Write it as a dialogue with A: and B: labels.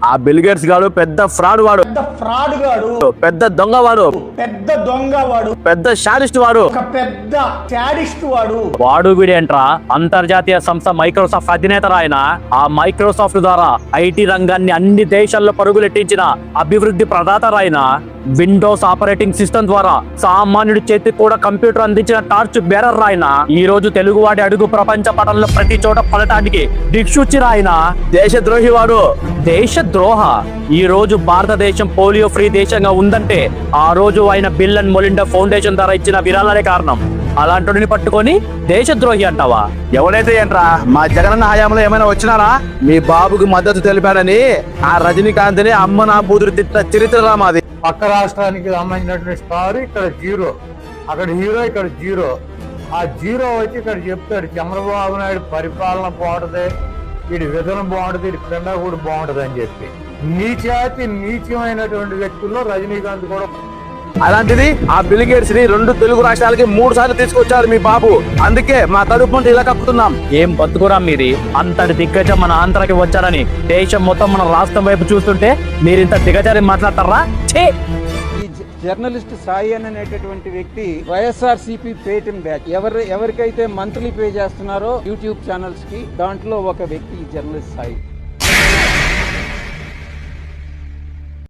A: ఆ bill gates గాడు పెద్ద ఫ్రాడ్ వాడు, పెద్ద దొంగ వాడు, పెద్ద శాడిస్ట్ వాడు, వాడు వీడేంట్రా అంతర్జాతీయ సంస్థ మైక్రోసాఫ్ట్ అధినేత ఆయన. ఆ మైక్రోసాఫ్ట్ ద్వారా ఐటీ రంగాన్ని అన్ని దేశాల్లో పరుగులెట్టించిన అభివృద్ధి ప్రదాత ఆయన. విండోస్ ఆపరేటింగ్ సిస్టమ్ ద్వారా సామాన్యుడి చేతికి కూడా కంప్యూటర్ అందించిన టార్చ్ బేరర్ ఆయన. ఈ రోజు తెలుగువాడి అడుగు ప్రపంచ పటంలో ప్రతి చోట పడటానికి దిక్సూచి ఆయన. దేశద్రోహి వాడు. దేశద్రోహ. ఈ రోజు భారతదేశం పోలియో ఫ్రీ దేశంగా ఉందంటే ఆ రోజు ఆయన బిల్ అండ్ మెలిండా ఫౌండేషన్ ద్వారా ఇచ్చిన విరాళాలే కారణం. అలాంటి పట్టుకొని దేశద్రోహి అంటావా? ఎవరైతే ఏంట్రా మా జగనన్న హయాంలో ఏమైనా వచ్చినారా? మీ బాబుకు మద్దతు తెలిపాడని ఆ రజనీకాంత్ ని అమ్మ నా బూదురు తిట్ట చరిత్రరా మాది.
B: పక్క రాష్ట్రానికి సంబంధించినటువంటి స్టార్ ఇక్కడ జీరో, అక్కడ హీరో ఇక్కడ జీరో. ఆ జీరో వచ్చి ఇక్కడ చెప్తాడు చంద్రబాబు నాయుడు పరిపాలన బాగుంటది, వీడి విధానం బాగుంటది, వీడి క్రింద కూడా బాగుంటది అని చెప్పి. నీచమైనటువంటి వ్యక్తుల్లో రజనీకాంత్ కూడా.
A: అలాంటిది ఆ బిల్ గేట్స్ ని 2 తెలుగు రాష్ట్రాలకి 3 సార్లు తీసుకొచ్చారు మీ బాబు. అందుకే మా కడుపు పంట ఇలా కప్పుతున్నాం. ఏం బతుకురా మీది? అంతటి దిగ్గజం మన ఆంధ్రాకి వచ్చారని దేశం మొత్తం మన రాష్ట్రం వైపు చూస్తుంటే మీరింత దిగజారి మాట్లాడతారా?
C: ఈ జర్నలిస్ట్ సాయి అనేటటువంటి వ్యక్తి వైఎస్ఆర్సీపీ పేటెంట్ బ్యాచ్. ఎవరికైతే మంత్లీ పే చేస్తున్నారో యూట్యూబ్ ఛానల్స్ కి, దాంట్లో ఒక వ్యక్తి జర్నలిస్ట్ సాయి.